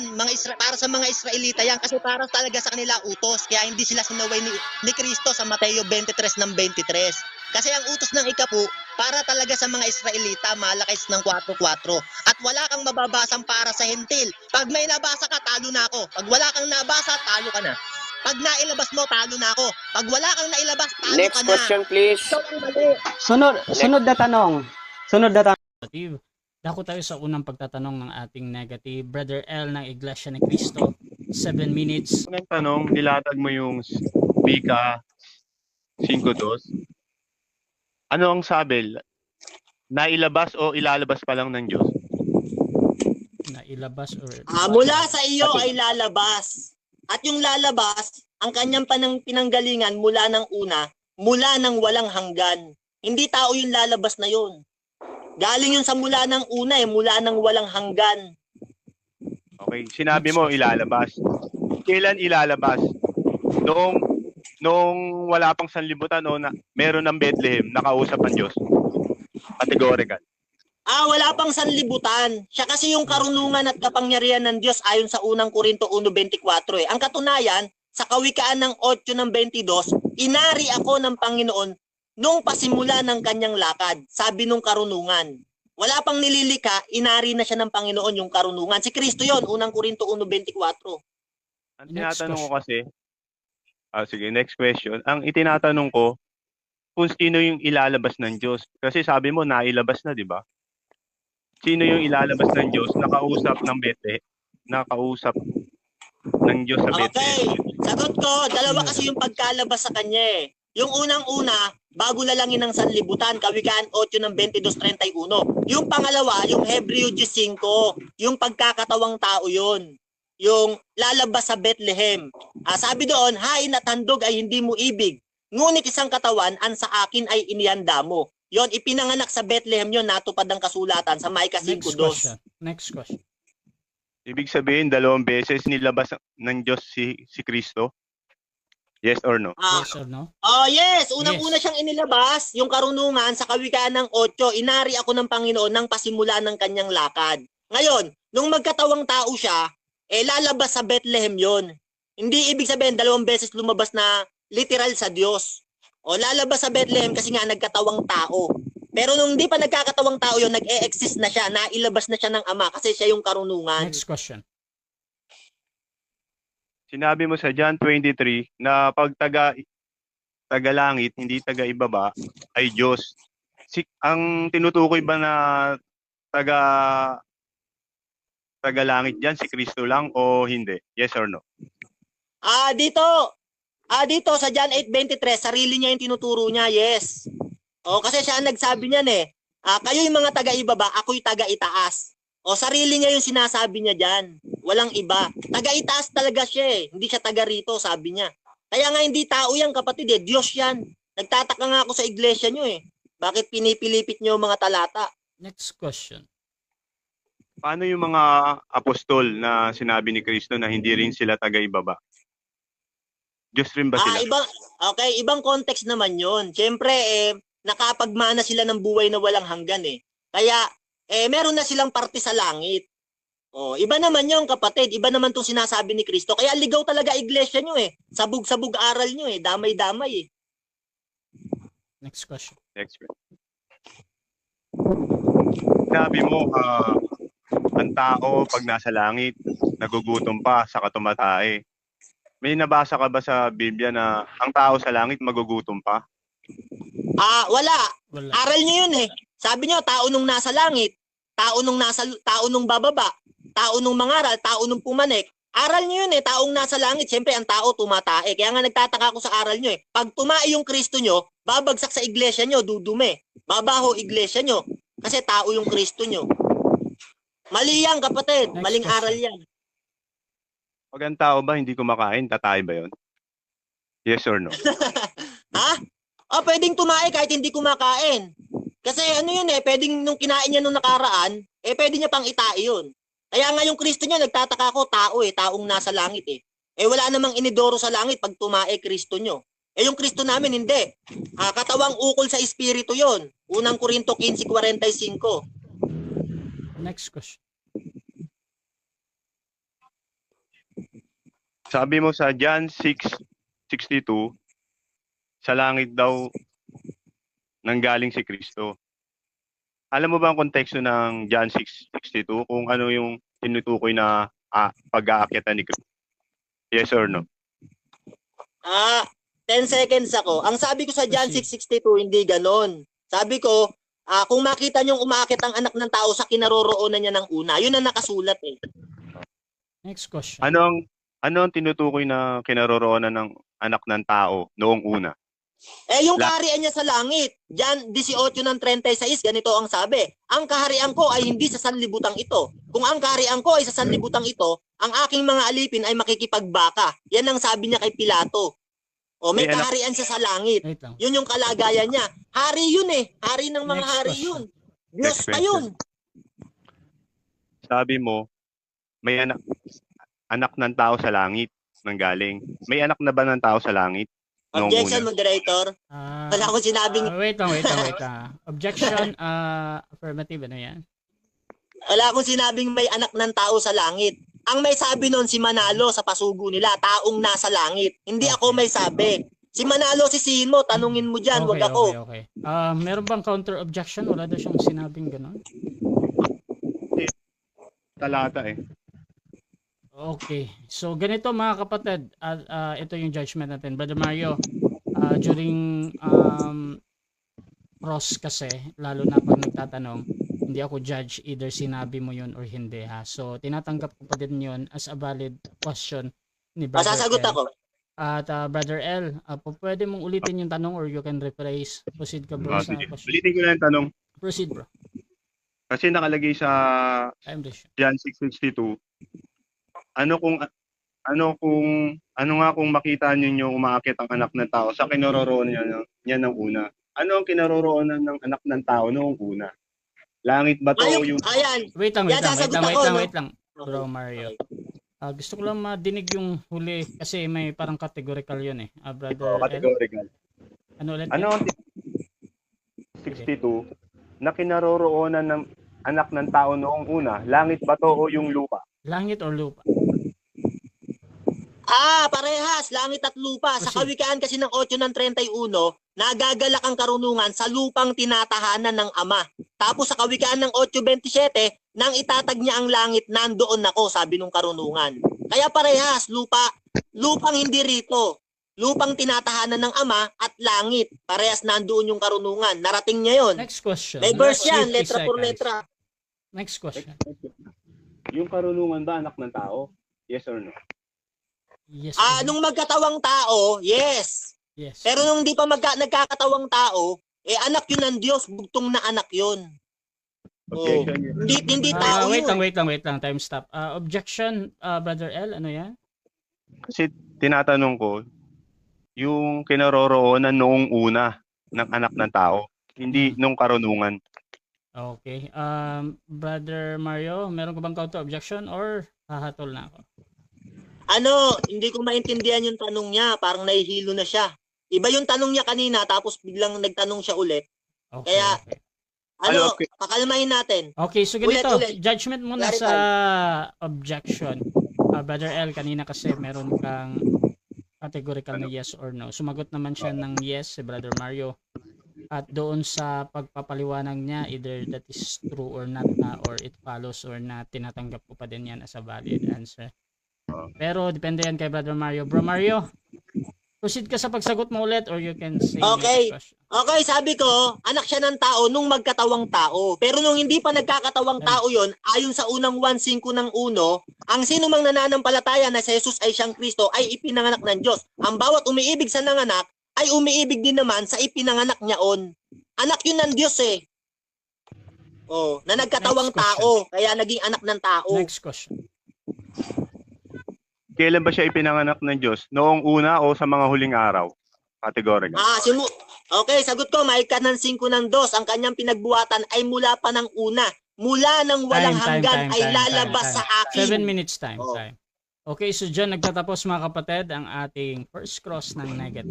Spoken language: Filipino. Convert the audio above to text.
yan, para sa mga Israelita yan, kasi para talaga sa kanila utos, kaya hindi sila sinaway ni Kristo sa Mateo 23 ng 23. Kasi ang utos ng ikapu, para talaga sa mga Israelita, Malakis ng 4:4. At wala kang mababasang para sa hentil. Pag may nabasa ka, talo na ako. Pag wala kang nabasa, talo ka na. Pag nailabas mo, talo na ako. Pag wala kang nailabas, talo Next ka na. question, please. Ikaw ang mali. Sunod na tanong. Sunod na tanong. Negative. Dako tayo sa unang pagtatanong ng ating negative. Brother L ng Iglesia ni Cristo, 7 minutes. Unang tanong, nilatag mo yung Mika 5:2. Ano ang sabi? Nailabas o ilalabas pa lang ng Diyos? Na ilabas or Mula sa iyo ay lalabas. At yung lalabas, ang kanyang pinanggalingan mula ng una, mula ng walang hanggan. Hindi tao yung lalabas na yun. Galing yun sa mula ng una mula ng walang hanggan. Okay, sinabi mo ilalabas. Kailan ilalabas? Noong wala pang sanlibutan o meron ng Bethlehem, nakausap ang Diyos. Categorical. Wala pang sanlibutan. Siya kasi yung karunungan at kapangyarihan ng Diyos ayon sa unang Korinto 1:24 Ang katunayan, sa Kawikaan ng 8 ng 22, inari ako ng Panginoon nung pasimula ng kanyang lakad, sabi nung karunungan. Wala pang nililika, inari na siya ng Panginoon yung karunungan. Si Kristo yon, unang Korinto 1:24. Ang tinatanong ko kasi, sige, next question. Ang itinatanong ko, kung sino yung ilalabas ng Diyos. Kasi sabi mo, nailabas na, di ba? Sino yung ilalabas ng Diyos? Nakausap ng Bethlehem. Nakausap ng Diyos sa Bethlehem. Okay, sagot ko, dalawa kasi yung pagkalabas sa kanya Yung unang-una, bago lalangin ng sanlibutan, Kawikaan 8 ng 22-31. Yung pangalawa, yung Hebreo 10:5, yung pagkakatawang tao yon. Yung lalabas sa Bethlehem. Sabi doon, hain at handog ay hindi mo ibig. Ngunit isang katawan, ang sa akin ay inihanda mo. Yon, ipinanganak sa Bethlehem yon, natupad ang kasulatan sa Micah 5:2. Next question. Ibig sabihin, 2 beses nilabas ng Diyos si Kristo? Yes or no? Yes or no? Yes. Unang-una siyang inilabas, yung karunungan sa Kawikaan ng 8, inari ako ng Panginoon nang pasimula ng kanyang lakad. Ngayon, nung magkatawang tao siya, lalabas sa Bethlehem yon. Hindi ibig sabihin 2 beses lumabas na literal sa Diyos. Lalabas sa Bethlehem kasi nga nagkatawang tao. Pero nung hindi pa nagkakatawang tao yon, nag-e-exist na siya, nailabas na siya ng Ama kasi siya yung karunungan. Next question. Sinabi mo sa John 23 na pag taga-langit, hindi taga-ibaba, ay Diyos. Ang tinutukoy ba na taga-langit diyan si Kristo lang o hindi? Yes or no? Dito sa John 8:23, sarili niya yung tinuturo niya, yes. Kasi siya ang nagsabi niyan kayo yung mga taga-ibaba, ako'y taga-itaas. Sarili niya yung sinasabi niya diyan. Walang iba. Taga-itaas talaga siya hindi siya taga rito, sabi niya. Kaya nga hindi tao yan, kapatid Diyos yan. Nagtataka nga ako sa iglesia niyo Bakit pinipilipit niyo mga talata? Next question. Paano yung mga apostol na sinabi ni Kristo na hindi rin sila taga-ibaba? Diyos rin ba sila? Ibang context naman yon. Siyempre, nakapagmana sila ng buhay na walang hanggan Kaya, meron na silang parte sa langit. Iba naman yung kapatid. Iba naman itong sinasabi ni Kristo. Kaya ligaw talaga iglesia nyo Sabog-sabog aral nyo Damay-damay Next question. Next question. Sabi mo, ang tao pag nasa langit, nagugutom pa sa tumatae. May nabasa ka ba sa Biblia na ang tao sa langit magugutom pa? Wala. Wala. Aral nyo yun Sabi nyo, tao nung nasa langit, tao nung bababa, tao nung mangaral, tao nung pumanik. Aral nyo yun taong nasa langit. Siyempre, ang tao tumatae. Kaya nga nagtataka ako sa aral nyo Pag tumae yung Kristo nyo, babagsak sa iglesia nyo, dudumi. Babaho iglesia nyo. Kasi tao yung Kristo nyo. Mali yan, kapatid. Next Maling question. aral yan. Pag ang tao ba hindi kumakain, tatay ba yun? Yes or no? Pwedeng tumae kahit hindi kumakain. Kasi pwedeng nung kinain niya nung nakaraan, pwede niya pang itai yun. Kaya nga yung Kristo niya, nagtataka ako, taong nasa langit wala namang inidoro sa langit pag tumae Kristo nyo. Yung Kristo namin, hindi. Katawang ukol sa Espiritu yon. Unang Korinto 15:45. Next question. Sabi mo sa John 6:62, sa langit daw nanggaling si Kristo. Alam mo ba ang konteksto ng John 6:62 kung ano yung tinutukoy na pag-aakyatan ni Kristo? Yes or no? 10 seconds ako. Ang sabi ko sa John 6:62, hindi ganon. Sabi ko, kung makita niyong umaakit ang anak ng tao sa kinaroroonan niya ng una, yun ang nakasulat eh. Next question. Ano ang tinutukoy na kinaroroonan ng anak ng tao noong una? Yung kaharian niya sa langit. Diyan 18:36 ganito ang sabi. Ang kaharian ko ay hindi sa sanlibutang ito. Kung ang kaharian ko ay sa sanlibutang ito, ang aking mga alipin ay makikipagbaka. Yan ang sabi niya kay Pilato. May kaharian siya sa langit. Wait lang. Yun yung kalagayan niya. Hari yun eh. Hari ng mga Next hari question. yun. Diyos pa yun. Sabi mo, may anak ng tao sa langit nanggaling. May anak na ba ng tao sa langit noong Objection, una? moderator. Wala akong sinabing Wait lang. Objection, affirmative, ano yan? Wala akong sinabing may anak ng tao sa langit. Ang may sabi nun si Manalo sa pasugo nila, taong nasa langit. Hindi ako may sabi. Si Manalo, sisihin mo, tanungin mo dyan, wag ako. Okay. Meron bang counter objection? Wala daw siyang sinabing gano'n. Talata eh. Okay. So, ganito mga kapatid. Ito yung judgment natin. Brother Mario, during cross kasi, lalo na pag nagtatanong, hindi ako judge either sinabi mo yun or hindi ha. So, tinatanggap ko pa din yun as a valid question ni Brother Masasagot L. ako. At Brother L, pwede mong ulitin yung tanong or you can rephrase. Proceed ka bro sa Sige. question. Ulitin ko lang yung tanong. Proceed bro. Kasi nakalagay sa I'm ready. John 6:62. Ano nga kung makita niyo umaakit ang anak ng tao sa kinaroroonan niya ng una? Ano ang kinaroroonan ng anak ng tao noong una? Langit ba to yung Ayan. Wait lang. Bro Okay. Mario. Gusto ko lang madinig yung huli kasi may parang categorical yun eh. Brother L. categorical? Ano ulit? Ano ang 62 na kinaroroonan ng anak ng tao noong una? Langit ba to o yung lupa? Langit or lupa? Parehas, langit at lupa. Sa Proceed. kawikaan kasi ng 8:31, nagagalak ang karunungan sa lupang tinatahanan ng Ama. Tapos sa kawikaan ng 8:27, nang itatag niya ang langit, nandoon ako, sabi nung karunungan. Kaya parehas, lupang hindi rito. Lupang tinatahanan ng Ama at langit. Parehas nandoon yung karunungan. Narating niya yon. Next question. May verse yan, 50 letra por seconds. letra. Next question. Yung karunungan ba anak ng tao? Yes or no? Yes. Nung magkatawang tao, yes. Yes. Pero nung hindi pa nagkakatawang tao, anak yun ng Diyos, bugtong na anak yun. Objection yun. Hindi tao wait yun. lang. Time stop. Objection, Brother L, ano yan? Kasi tinatanong ko, yung kinaroroonan noong una ng anak ng tao, hindi nung karunungan. Okay. Brother Mario, meron ka bang counter objection or hahatol na ako? Hindi ko maintindihan yung tanong niya. Parang nahihilo na siya. Iba yung tanong niya kanina, tapos biglang nagtanong siya ulit. Okay. Kaya, Okay. pakalmahin natin. Okay, so ganito, Ulit. judgment muna Clarify. sa objection. Brother L, kanina kasi meron kang categorical na yes or no. Sumagot naman siya ng yes si Brother Mario. At doon sa pagpapaliwanag niya, either that is true or not, or it follows or not, tinatanggap ko pa din yan as a valid answer. Pero depende yan kay Brother Mario. Bro Mario, proceed ka sa pagsagot mo ulit or you can say Okay. next question. Okay, sabi ko, anak siya ng tao nung magkatawang tao. Pero nung hindi pa nagkakatawang tao yon, ayon sa unang 1:5 ng 1, ang sino mang nananampalataya na si Jesus ay siyang Kristo ay ipinanganak ng Diyos. Ang bawat umiibig sa nanganak ay umiibig din naman sa ipinanganak niyaon. Anak yun ng Diyos eh. Na nagkatawang Next question. tao, kaya naging anak ng tao. Next question. Kailan ba siya ipinanganak ng Diyos? Noong una o sa mga huling araw? Categorical. Okay, sagot ko, may kanan 5 ng 2. Ang kanyang pinagbuhatan ay mula pa ng una. Mula ng walang hanggan ay lalabas sa akin. 7 minutes time. Oh. Okay, so dyan nagtatapos mga kapatid ang ating first cross ng negative.